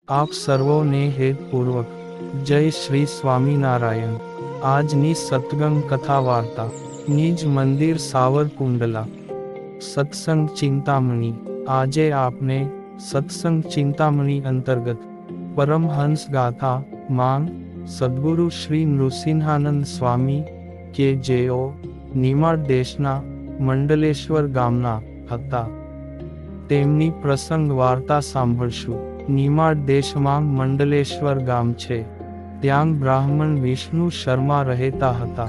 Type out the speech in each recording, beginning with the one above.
આપ સર્વોને હેતપૂર્વક જય શ્રી સ્વામિનારાયણ। આજની સત્સંગ કથા વાર્તા નિજ મંદિર સાવરકુંડલા સત્સંગ ચિંતામણી। આજે આપને સત્સંગ ચિંતામણી અંતર્ગત પરમહંસ ગાથા માંગ સદ્ગુરુ શ્રી નૃસિંહાનંદ સ્વામી કે જેઓ નિમાડ દેશના મંડલેશ્વર ગામના હતા તેમની પ્રસંગ વાર્તા સાંભળશું। નિમાડ દેશમાં મંડલેશ્વર ગામ છે। ત્યાં બ્રાહ્મણ વિષ્ણુ શર્મા રહેતા હતા।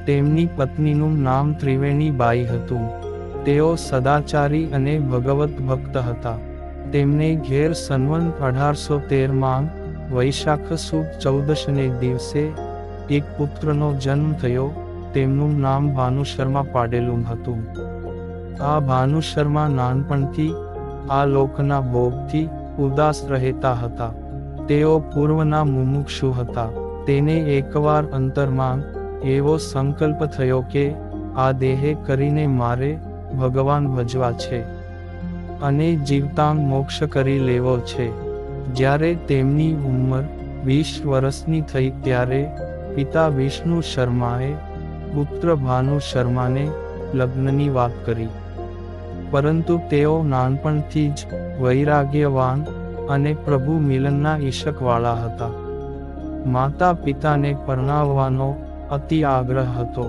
તેમની પત્નીનું નામ ત્રિવેણી બાઈ હતું। તેઓ સદાચારી અને ભગવત ભક્ત હતા। તેમને ઘેર સંવંત 1813માં વૈશાખ સુદ 14ને દિવસે એક પુત્રનો જન્મ થયો। તેમનું નામ ભાનુશર્મા પાડેલું હતું। આ ભાનુશર્મા નાનપણથી આ લોકના ભોગથી ઉદાસ રહેતા હતા। તેઓ પૂર્વના મુમુક્ષુ હતા। તેને એકવાર અંતરમાં એવો સંકલ્પ થયો કે આ દેહે કરીને મારે ભગવાન ભજવા છે અને જીવતાંગ મોક્ષ કરી લેવો છે। જ્યારે તેમની ઉંમર 20 વર્ષની થઈ ત્યારે પિતા વિષ્ણુ શર્માએ પુત્ર ભાનુ શર્માને લગ્નની વાત કરી, પરંતુ તેઓ નાનપણથી જ વૈરાગ્યવાન અને પ્રભુ મિલનના ઈશકવાળા હતા। માતા પિતાને પરણાવવાનો અતિ આગ્રહ હતો,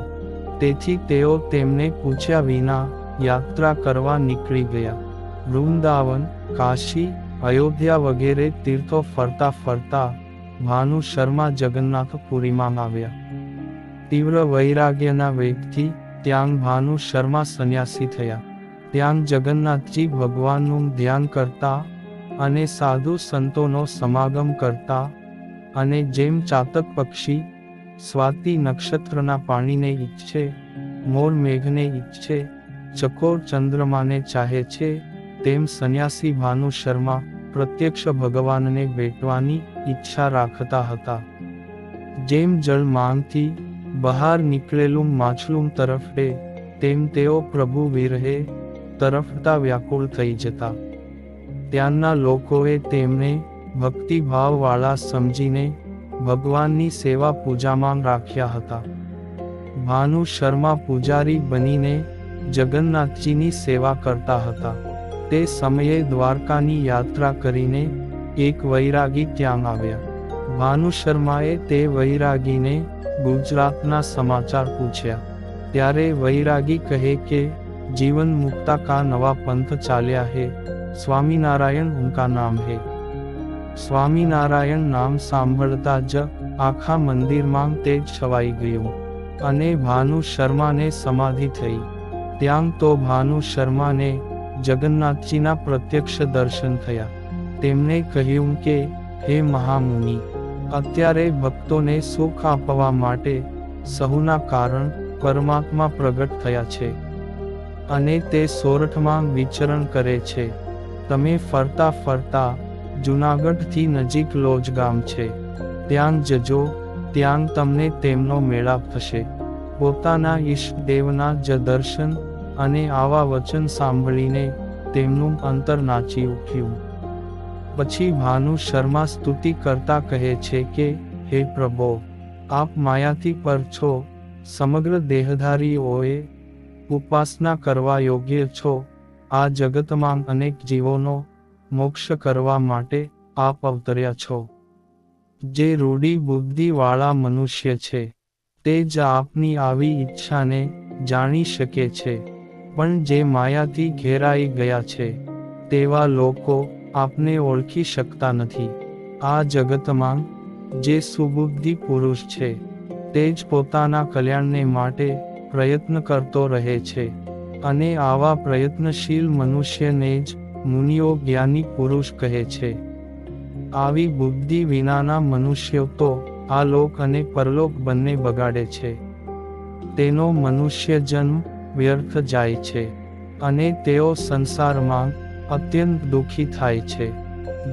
તેથી તેઓ તેમને પૂછ્યા વિના યાત્રા કરવા નીકળી ગયા। વૃંદાવન, કાશી, અયોધ્યા વગેરે તીર્થો ફરતા ફરતા ભાનુ શર્મા જગન્નાથપુરીમાં આવ્યા। તીવ્ર વૈરાગ્યના વેગથી ત્યાં ભાનુ શર્મા સંન્યાસી થયા। ત્યાં જગન્નાથજી ભગવાનનું ધ્યાન કરતા અને સાધુ સંતોનો સમાગમ કરતા અને જેમ ચાતક પક્ષી સ્વાતિ નક્ષત્રના પાણીને ઈચ્છે, મોર મેઘને ઈચ્છે, ચકોર ચંદ્રમાને ચાહે છે, તેમ સંન્યાસી ભાનુ શર્મા પ્રત્યક્ષ ભગવાનને ભેટવાની ઈચ્છા રાખતા હતા। જેમ જળ માંગથી બહાર નીકળેલું માછલું તરફડે, તેમ તેઓ પ્રભુ વિરહે તરફડતા વ્યાકુળ થઈ જતા। ત્યાંના લોકોએ તેમને ભક્તિભાવવાળા સમજીને ભગવાનની સેવા પૂજામાં રાખ્યા હતા। ભાનુ શર્મા પૂજારી બનીને જગન્નાથજીની સેવા કરતા હતા। તે સમયે દ્વારકાની યાત્રા કરીને એક વૈરાગી ત્યાં આવ્યા। ભાનુ શર્માએ તે વૈરાગીને ગુજરાતના સમાચાર પૂછ્યા, ત્યારે વૈરાગી કહે કે जीवन मुक्ता का नवा पंथ चाल्या है, स्वामीनारायण उनका नाम है। સ્વામિનારાયણ નામ સાંભળતા જ આખા મંદિરમાં તેજ છવાઈ ગયું અને ભાનુ શર્માને સમાધિ થઈ। ત્યાં તો ભાનુ શર્માને જગન્નાથજીના પ્રત્યક્ષ દર્શન થયા। તેમણે કહ્યું કે હે મહામુનિ, અત્યારે ભક્તોને સુખ આપવા માટે સહુના કારણ પરમાત્મા પ્રગટ થયા છે અને તે સોરઠમાં વિચરણ કરે છે। તમે ફરતા ફરતા જૂનાગઢથી નજીક લોજ ગામ છે, ત્યાં જજો। ત્યાં તમને તેમનો મેળાપ થશે। પોતાના ઈષ્ટદેવના જ દર્શન અને આવા વચન સાંભળીને તેમનું અંતર નાચી ઉઠ્યું। પછી ભાનુ શર્મા સ્તુતિ કરતા કહે છે કે હે પ્રભો, આપ માયાથી પર છો, સમગ્ર દેહધારીઓએ ઉપાસના કરવા યોગ્ય છો। આ જગતમાં અનેક જીવોનો મોક્ષ કરવા માટે આપ અવતર્યા છો। જે રૂઢી બુદ્ધિવાળા મનુષ્ય છે તે જ આપની આવી ઈચ્છાને જાણી શકે છે, પણ જે માયાથી ઘેરાઈ ગયા છે તેવા લોકો આપને ઓળખી શકતા નથી। આ જગતમાં જે સુબુદ્ધિ પુરુષ છે તે જ પોતાના કલ્યાણને માટે પ્રયત્ન કરતો રહે છે અને આવા પ્રયત્નશીલ મનુષ્યને જ મુનિઓ જ્ઞાની પુરુષ કહે છે। આવી બુદ્ધિ વિનાના મનુષ્યો તો આ લોક અને પરલોક બંને બગાડે છે। તેનો મનુષ્ય જન્મ વ્યર્થ જાય છે અને તેઓ સંસારમાં અત્યંત દુઃખી થાય છે।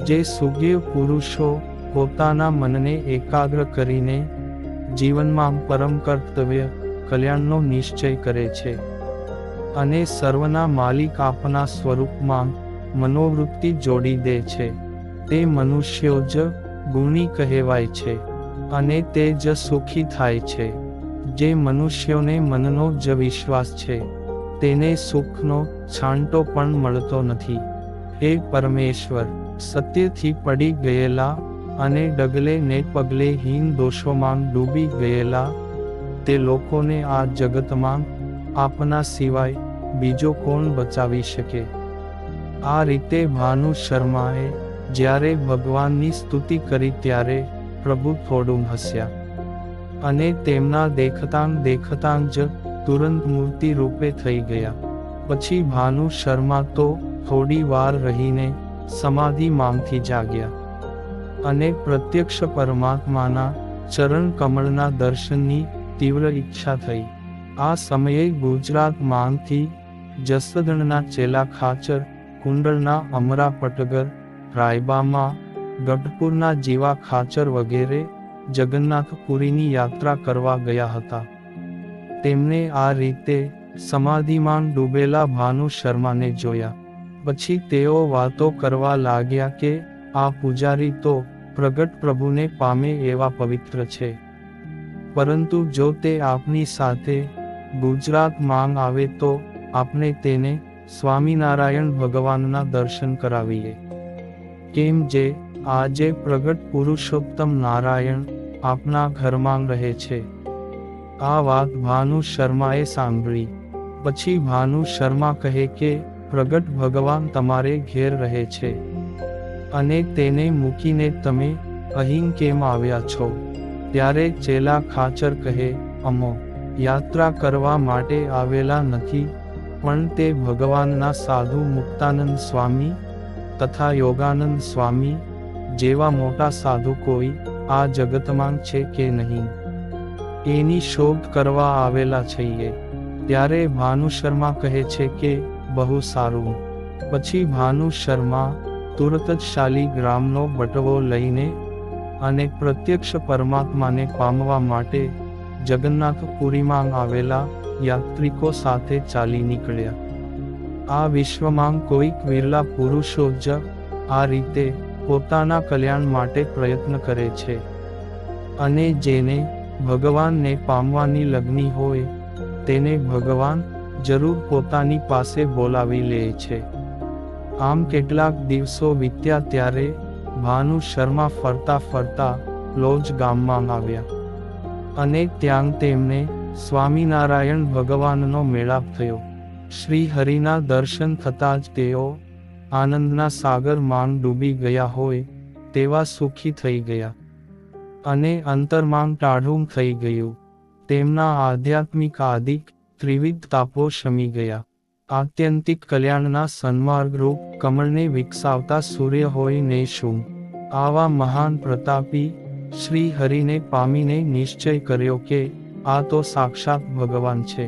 જે સુજ્ઞ પુરુષો પોતાના મનને એકાગ્ર કરીને જીવનમાં પરમ કર્તવ્ય કલ્યાણનો નિશ્ચય કરે છે અને સર્વના માલિક આપના સ્વરૂપમાં મનોવૃત્તિ જોડી દે છે, તે મનુષ્યો જ ગુણી કહેવાય છે અને તે જ સુખી થાય છે. જે મનુષ્યોને મનનો જ વિશ્વાસ છે તેને સુખનો છાંટો પણ મળતો નથી. હે પરમેશ્વર, સત્યથી પડી ગયેલા અને ડગલે ને પગલે હીન દોષોમાં ડૂબી ગયેલા તે લોકોને આ જગતમાં આપના સિવાય બીજો કોણ બચાવી શકે? આ રીતે ભાનુ શર્માએ જ્યારે ભગવાનની સ્તુતિ કરી ત્યારે પ્રભુ થોડું હસ્યા અને તેમના દેખતાં જ તુરંત મૂર્તિ રૂપે થઈ ગયા. પછી ભાનુ શર્મા તો થોડી વાર રહીને સમાધિમાંથી જાગ્યા અને પ્રત્યક્ષ પરમાત્માના ચરણ કમળના દર્શનની તીવ્ર ઈચ્છા થઈ. આ સમયે ગુજરાતમાંથી જસદણના ચેલા ખાચર, કુંડળના અમરા પટગર, રાયબામાં, ગઢપુરના જીવા ખાચર વગેરે જગન્નાથપુરીની યાત્રા કરવા ગયા હતા. તેમને આ રીતે સમાધિમાં ડૂબેલા ભાનુ શર્માને જોયા. પછી તેઓ વાતો કરવા લાગ્યા કે આ પૂજારી તો પ્રગટ પ્રભુને પામે એવા પવિત્ર છે, પરંતુ જો તે આપની સાથે ગુજરાતમાં આવે તો આપણે તેને સ્વામિનારાયણ ભગવાનના દર્શન કરાવીએ, કેમ જે આજે પ્રગટ પુરુષોત્તમ નારાયણ આપના ઘરમાં રહે છે. આ વાત ભાનુ શર્માએ સાંભળી. પછી ભાનુ શર્મા કહે કે પ્રગટ ભગવાન તમારે ઘેર રહે છે અને તેને મૂકીને તમે અહીં કેમ આવ્યા છો? ત્યારે ચેલા ખાચર કહે, અમો યાત્રા કરવા માટે આવેલા નથી, પણ તે ભગવાનના સાધુ મુક્તાનંદ સ્વામી તથા યોગાનંદ સ્વામી જેવા મોટા સાધુ કોઈ આ જગતમાં છે કે નહીં, એની શોધ કરવા આવેલા છીએ. ત્યારે ભાનુ શર્મા કહે છે કે બહુ સારું. પછી ભાનુ શર્મા તુરત જ શાલિગ્રામનો બટવો લઈને અને પ્રત્યક્ષ પરમાત્માને પામવા માટે જગન્નાથપુરીમાં આવેલા યાત્રિકો સાથે ચાલી નીકળ્યા. આ વિશ્વમાં કોઈક વિરલા પુરુષો જ આ રીતે પોતાના કલ્યાણ માટે પ્રયત્ન કરે છે અને જેને ભગવાનને પામવાની લગ્ની હોય તેને ભગવાન જરૂર પોતાની પાસે બોલાવી લે છે. આમ કેટલાક દિવસો વીત્યા ત્યારે ભાનુ શર્મા ફરતા ફરતા લોજ ગામમાં આવ્યા અને ત્યાં તેમને સ્વામિનારાયણ ભગવાનનો મેળાપ થયો. શ્રી હરિના દર્શન થતાં જ તેઓ આનંદના સાગરમાં ડૂબી ગયા હોય તેવા સુખી થઈ ગયા અને અંતરમાં ટાઢું થઈ ગયું. તેમના આધ્યાત્મિક આદિક ત્રિવિધ તાપો શમી ગયા. આત્યંતિક કલ્યાણના સન્માર્ગરૂપ કમળને વિકસાવતા સૂર્ય હોય ને શું, આવા મહાન પ્રતાપી શ્રી હરિને પામીને નિશ્ચય કર્યો કે આ તો સાક્ષાત ભગવાન છે.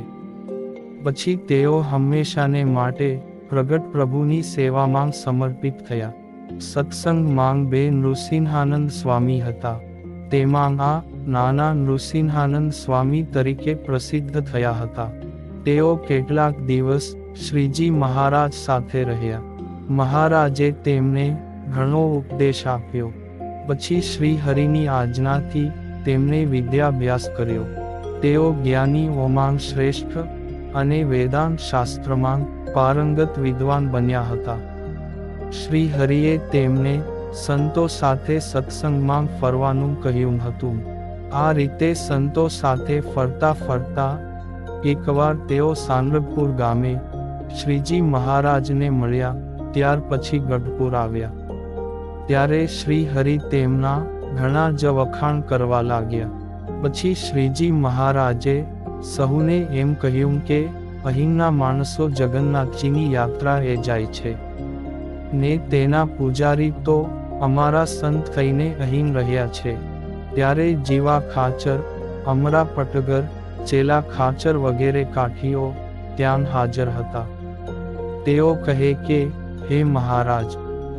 પછી તેઓ હંમેશાને માટે પ્રગટ પ્રભુની સેવામાં સમર્પિત થયા. સત્સંગમાં બે નૃસિંહાનંદ સ્વામી હતા. તેમાં આ નાના નૃસિંહાનંદ સ્વામી તરીકે પ્રસિદ્ધ થયા હતા. તેઓ કેટલાક દિવસ શ્રીજી મહારાજ સાથે રહ્યા. મહારાજે તેમને ઘણો ઉપદેશ આપ્યો. પછી શ્રી હરિની આજ્ઞાથી તેમને વિદ્યાભ્યાસ કર્યો. તેઓ જ્ઞાનીઓમાં શ્રેષ્ઠ અને વેદાંત શાસ્ત્રમાં પારંગત વિદ્વાન બન્યા હતા. શ્રી હરિએ તેમને સંતો સાથે સત્સંગમાં ફરવાનું કહ્યું હતું. આ રીતે સંતો સાથે ફરતા ફરતા એકવાર તેઓ સાંરગપુર ગામે શ્રીજી મહારાજને મળ્યા. ત્યાર પછી ગઢપુર આવ્યા. ત્યારે શ્રી હરિ તેમના ઘણા જ વખાણ કરવા લાગ્યા. પછી શ્રીજી મહારાજે સહુને એમ કહ્યું કે અહીંના માણસો જગન્નાથજીની યાત્રાએ જાય છે ને તેના પૂજારી તો અમારા સંત થઈને અહીં રહ્યા છે. ત્યારે જીવા ખાચર, અમરા પટગર, ચેલા ખાચર વગેરે કાઠીઓ ત્યાં હાજર હતા. તેઓ કહે કે હે મહારાજ,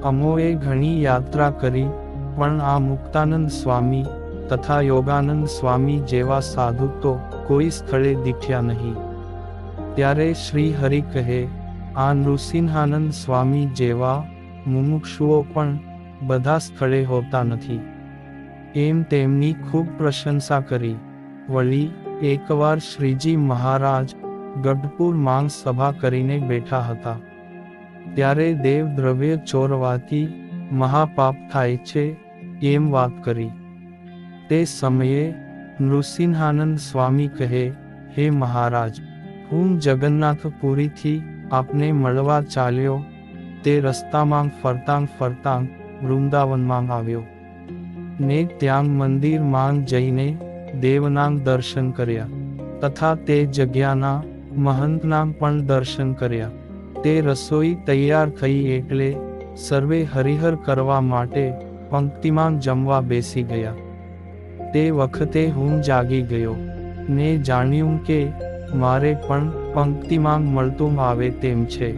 અમોએ ઘણી યાત્રા કરી પણ આ મુક્તાનંદ સ્વામી તથા યોગાનંદ સ્વામી જેવા સાધુ તો કોઈ સ્થળે દીઠ્યા નહીં. ત્યારે શ્રી હરિ કહે, આ નૃસિંહાનંદ સ્વામી જેવા મુમુક્ષુઓ પણ બધા સ્થળે હોતા નથી. એમ તેમની ખૂબ પ્રશંસા કરી. વળી એકવાર શ્રીજી મહારાજ ગઢપુર માંગ સભા કરીને બેઠા હતા. ત્યારે દેવ દ્રવ્ય ચોરવાથી મહાપાપ થાય છે એમ વાત કરી. તે સમયે નૃસિંહાનંદ સ્વામી કહે, હે મહારાજ, હું જગન્નાથપુરીથી આપને મળવા ચાલ્યો તે રસ્તામાં ફરતાં વૃંદાવનમાં આવ્યો ને ત્યાં મંદિરમાં જઈને દેવના દર્શન કર્યા તથા તે જગ્યાના મહંતના પણ દર્શન કર્યા. તે રસોઈ તૈયાર થઈ એટલે સર્વે હરિહર કરવા માટે પંક્તિમાં જમવા બેસી ગયા. તે વખતે હું જાગી ગયો ને જાણ્યું કે મારે પણ પંક્તિમાં મળતું આવે તેમ છે,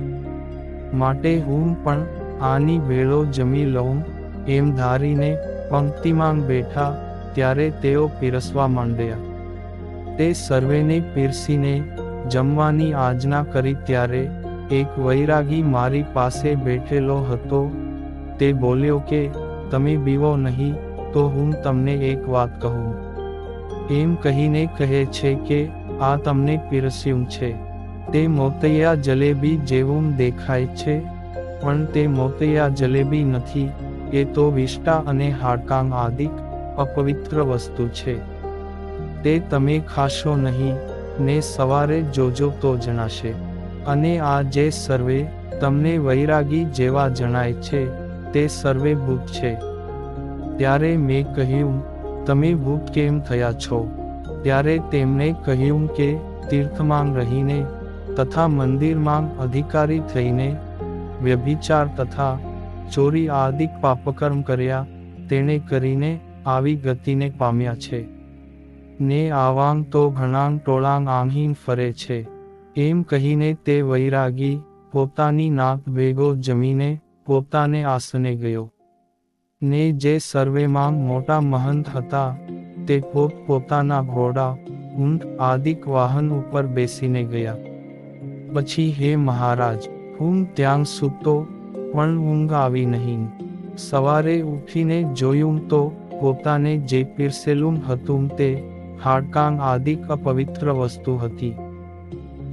માટે હું પણ આની ભેળો જમી લઉં એમ ધારીને પંક્તિમાં બેઠા ત્યારે તેઓ પીરસવા માંડ્યા. તે સર્વેને પીરસીને જમવાની આજ્ઞા કરી ત્યારે એક વૈરાગી મારી પાસે બેઠેલો હતો. તે બોલ્યો કે તમે બીવો નહીં તો હું તમને એક વાત કહું. એમ કહીને કહે છે કે આ તમને પીરસ્યું છે તે મોતૈયા જલેબી જેવું દેખાય છે, પણ તે મોતૈયા જલેબી નથી, એ તો વિષ્ટા અને હાડકાં આદિક અપવિત્ર વસ્તુ છે. તે તમે ખાશો નહીં ને સવારે જોજો તો જણાશે. અને આ જે સર્વે તમને વૈરાગી જેવા જણાય છે તે સર્વે ભૂત છે. ત્યારે મેં કહ્યું, તમે ભૂત કેમ થયા છો? ત્યારે તેમણે કહ્યું કે તીર્થમાં રહીને તથા મંદિરમાં અધિકારી થઈને વ્યભિચાર તથા ચોરી આદિક પાપકર્મ કર્યા તેણે કરીને આવી ગતિને પામ્યા છે. ને આવાંગ તો ઘણાં ટોળાં આંહીન ફરે છે. એમ કહીને તે વૈરાગી પોતાની નાક ભેગો જમીને પોતાને આસને ગયો. ને જે સર્વેમાં મોટા મહંત હતા તે પોતાના ઘોડા, ઊંટ આદિક વાહન ઉપર બેસીને ગયા. પછી હે મહારાજ, હું ત્યાં સૂતો પણ ઊંઘ આવી નહીં. સવારે ઉઠીને જોયું તો પોતાને જે પીરસેલું હતું તે હાડકાં આદિક અપવિત્ર વસ્તુ હતી.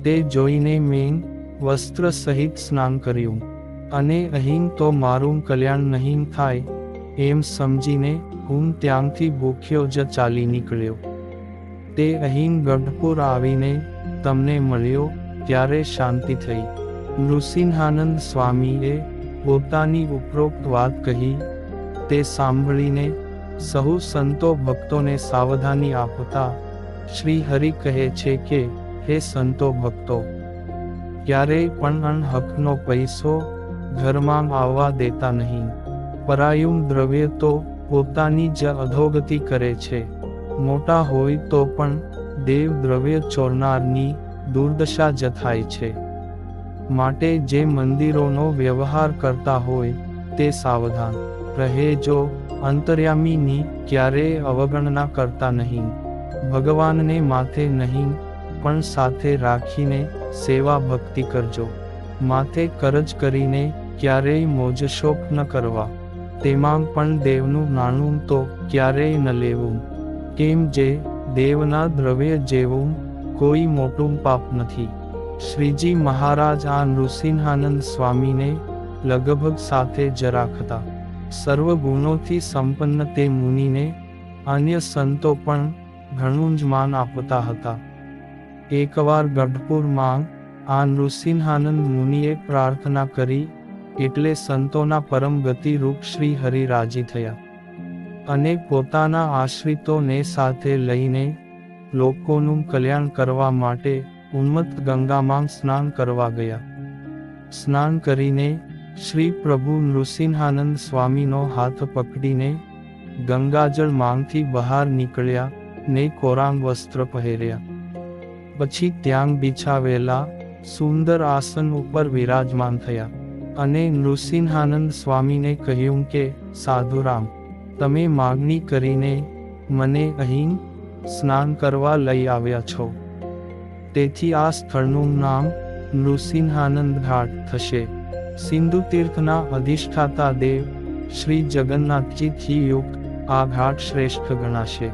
તે જોઈને મેં વસ્ત્ર સહિત સ્નાન કર્યું અને અહીં તો મારું કલ્યાણ નહીં થાય એમ સમજીને હું ત્યાંથી ભૂખ્યો જ ચાલી નીકળ્યો. તે અહીં ગઢપુર આવીને તમને મળ્યો ત્યારે શાંતિ થઈ. નૃસિંહાનંદ સ્વામીએ પોતાની ઉપરોક્ત વાત કહી. તે સાંભળીને સહુ સંતો ભક્તોને સાવધાની આપતા શ્રી હરિ કહે છે કે હે સંતો ભક્તો, ક્યારેય પણ અણહકનો પૈસો ઘરમાં આવવા દેતા નહીં. પરાયું દ્રવ્ય તો પોતાની જ અધોગતિ કરે છે. મોટા હોય તો પણ દેવ દ્રવ્ય ચોરનારની દુર્દશા જ થાય છે. માટે જે મંદિરોનો વ્યવહાર કરતા હોય તે સાવધાન રહેજો. અંતર્યામીની ક્યારેય અવગણના કરતા નહીં. ભગવાનને માથે નહીં પણ સાથે રાખીને સેવા ભક્તિ કરજો. માથે કરજ કરીને ક્યારેય મોજશોખ ન કરવા. તેમાં પણ દેવનું નાણું તો ક્યારેય ન લેવું, કેમ જે દેવના દ્રવ્ય જેવું કોઈ મોટું પાપ નથી. શ્રીજી મહારાજ આ નૃસિંહાનંદ સ્વામીને લગભગ સાથે જ રાખતા. સર્વ ગુણોથી સંપન્ન તે મુનિને અન્ય સંતો પણ ઘણું જ માન આપતા હતા. એકવાર ગઢપુરમાં આ નૃસિંહાનંદ મુનિએ પ્રાર્થના કરી એટલે સંતોના પરમ ગતિ રૂપ શ્રી હરિ રાજી થયા અને પોતાના આશ્રિતોને સાથે લઈને લોકોનું કલ્યાણ કરવા માટે ઉન્મત્ત ગંગામાં સ્નાન કરવા ગયા. સ્નાન કરીને શ્રી પ્રભુ નૃસિંહાનંદ સ્વામીનો હાથ પકડીને ગંગાજળ માંગથી બહાર નીકળ્યા ને કોરાંગ વસ્ત્ર પહેર્યા. પછી ત્યાં બિછાવેલા સુંદર આસન ઉપર વિરાજમાન થયા અને નૃસિંહાનંદ સ્વામીને કહ્યું કે સાધુરામ, તમે માગણી કરીને મને અહીં સ્નાન કરવા લઈ આવ્યા છો, તેથી આ સ્થળનું નામ નૃસિંહાનંદ ઘાટ થશે. સિંધુ તીર્થના અધિષ્ઠાતા દેવ શ્રી જગન્નાથજીથી યુક્ત આ ઘાટ શ્રેષ્ઠ ગણાશે.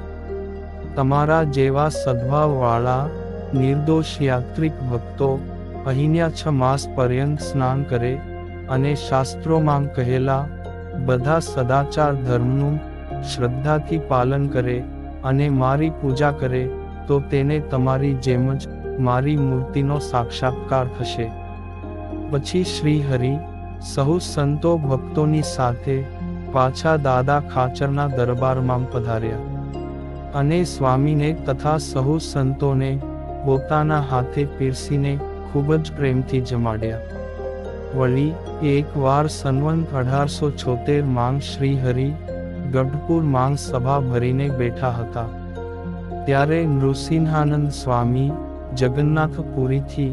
તમારા જેવા સદ્ભાવવાળા નિર્દોષ યાત્રિક ભક્તો અહીંના 6 માસ પર્યંત સ્નાન કરે અને શાસ્ત્રોમાં કહેલા બધા સદાચાર ધર્મનું શ્રદ્ધાથી પાલન કરે અને મારી પૂજા કરે તો તેને તમારી જેમ જ મારી મૂર્તિનો સાક્ષાત્કાર થશે. પછી શ્રી હરિ સહુ સંતો ભક્તોની સાથે પાછા દાદા ખાચરના દરબારમાં પધાર્યા અને સ્વામીને તથા સહુ સંતોને પોતાના હાથે પીરસીને ખૂબ જ પ્રેમથી જમાડ્યા. વળી એકવાર સંવંત 1876 માં શ્રી હરિ ગઢપુર માં સભા ભરીને બેઠા હતા ત્યારે નૃસિંહાનંદ સ્વામી જગન્નાથપુરીથી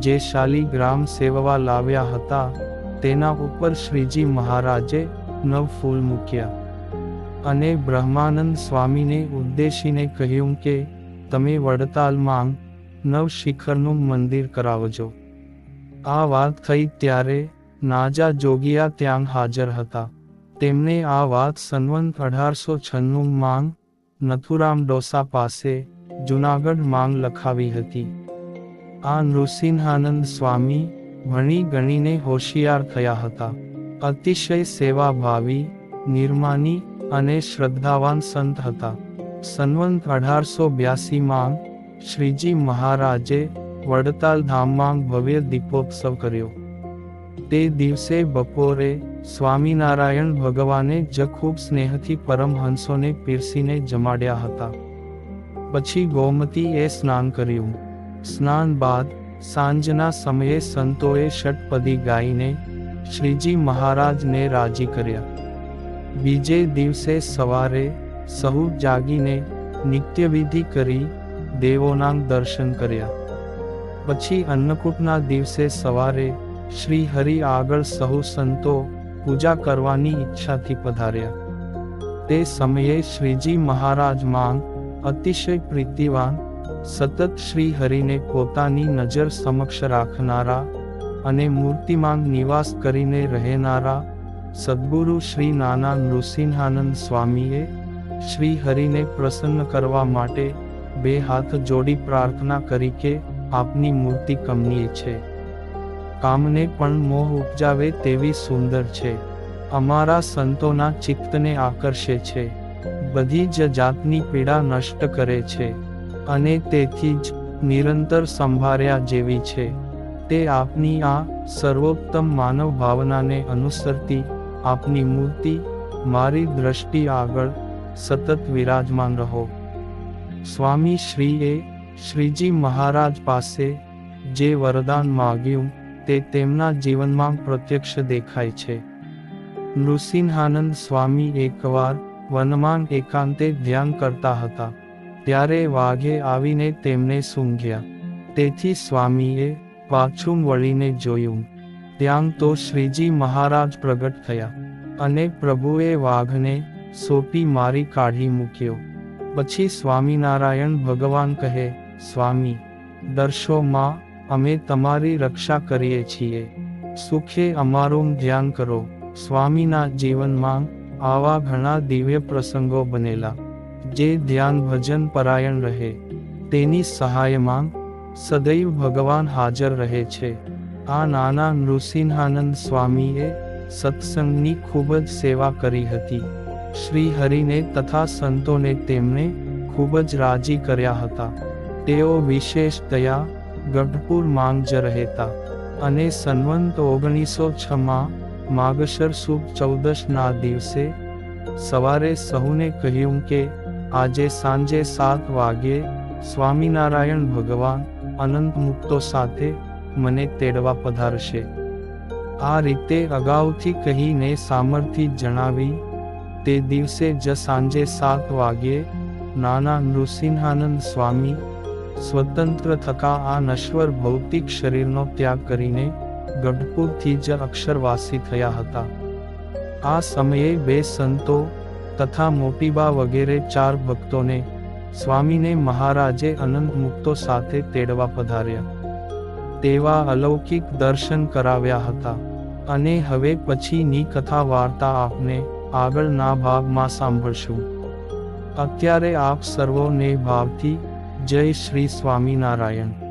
જે શાલીગ્રામ સેવવા લાવ્યા હતા તેના ઉપર શ્રીજી મહારાજે 9 ફૂલ મૂક્યા અને બ્રહ્માનંદ સ્વામીને ઉદ્દેશીને કહ્યું કે તમે વડતાલમાં 9 શિખરનું મંદિર કરાવજો. આ વાત થઈ ત્યારે નાજા જોગિયા ત્યાં હાજર હતા. તેમણે આ વાત સંવંત 1896 માં નથુરામ ડોસા પાસે જૂનાગઢ માં લખાવી હતી. આ નૃસિંહાનંદ સ્વામી ભણી ગણીને હોશિયાર થયા હતા. અતિશય સેવાભાવી, નિર્માની અને શ્રદ્ધાવાન સંત હતા. સંવંત 1882 માં શ્રીજી મહારાજે વડતાલ ધામમાં ભવ્ય દીપોત્સવ કર્યો. તે દિવસે બપોરે સ્વામિનારાયણ ભગવાને જ ખૂબ સ્નેહથી પરમહંસોને પીરસીને જમાડ્યા હતા. પછી ગોમતીએ સ્નાન કર્યું. સ્નાન બાદ સાંજના સમયે સંતોએ ષટપદી ગાઈને શ્રીજી મહારાજને રાજી કર્યા. બીજે દિવસે સવારે સહુ જાગીને નિત્યવિધિ કરી દેવોના દર્શન કર્યા. પછી અન્નકૂટના દિવસે સવારે શ્રી હરિ આગળ સહુ સંતો પૂજા કરવાની ઈચ્છાથી પધાર્યા. તે સમયે શ્રીજી મહારાજ માં અતિશય પ્રીતિવાન, સતત શ્રી હરિને પોતાની નજર સમક્ષ રાખનારા અને મૂર્તિમાં નિવાસ કરીને રહેનારા સદ્ગુરુ શ્રી નાના નૃસિંહાનંદ સ્વામીએ શ્રી હરિને પ્રસન્ન કરવા માટે 2 હાથ જોડી પ્રાર્થના કરી કે આપની મૂર્તિ કમનીય છે, કામને પણ મોહ ઉપજાવે તેવી સુંદર છે, અમારા સંતોના ચિત્તને આકર્ષે છે, બધી જ જાતની પીડા નષ્ટ કરે છે અને તેથી જ નિરંતર સંભાળ્યા જેવી છે. તે આપની આ સર્વોત્તમ માનવ ભાવનાને અનુસરતી આપની મૂર્તિ મારી દ્રષ્ટિ આગળ સતત વિરાજમાન રહો. સ્વામી શ્રીએ શ્રીજી મહારાજ પાસે જે વરદાન માગ્યું તે તેમના જીવનમાં પ્રત્યક્ષ દેખાય છે. નૃસિંહાનંદ સ્વામી એકવાર વનમાં એકાંતે ધ્યાન કરતા હતા ત્યારે વાઘે આવીને તેમને સૂંઘ્યા. તેથી સ્વામીએ પાછું વળીને જોયું. ત્યાં તો શ્રીજી મહારાજ પ્રગટ થયા અને પ્રભુએ વાઘને સોંપી મારી કાઢી મૂક્યો. પછી સ્વામિનારાયણ ભગવાન કહે, સ્વામી દર્શો માં, અમે તમારી રક્ષા કરીએ છીએ, સુખે અમારું ધ્યાન કરો. સ્વામીના જીવનમાં આવા ઘણા દિવ્ય પ્રસંગો બનેલા. જે ધ્યાન ભજન પરાયણ રહે તેની સહાયમાં સદૈવ ભગવાન હાજર રહે છે. આ નાના નૃસિંહાનંદ સ્વામીએ સત્સંગની ખૂબ જ સેવા કરી હતી. શ્રી હરિને તથા સંતોને તેમણે ખૂબ જ રાજી કર્યા હતા. તેઓ વિશેષતયા ગઢપુર માં જ રહેતા અને સંવંત 1906 માં માગશર સુદ 14 ના દિવસે સવારે સહુને કહ્યું કે આજે સાંજે 7 વાગ્યે સ્વામિનારાયણ ભગવાન અનંત મુક્તો સાથે મને તેડવા પધારશે. આ રીતે અગાઉથી કહીને સામર્થ્ય જણાવી તે દિવસે જ સાંજે 7 વાગ્યે નાના નૃસિંહાનંદ સ્વામી સ્વતંત્ર થકા આ નશ્વર ભૌતિક શરીરનો ત્યાગ કરીને ગઢપુરથી જ અક્ષરવાસી થયા હતા. આ સમયે 2 સંતો તથા મોટીબા વગેરે 4 ભક્તોને સ્વામીને મહારાજે અનંત મુક્તો સાથે તેડવા પધાર્યા. તેવા અલૌકિક દર્શન કરાવ્યા હતા અને હવે પછીની કથા વાર્તા આપને આગળના ભાગમાં સાંભળશું. અત્યારે આપ સર્વોને ભાવથી જય શ્રી સ્વામિનારાયણ.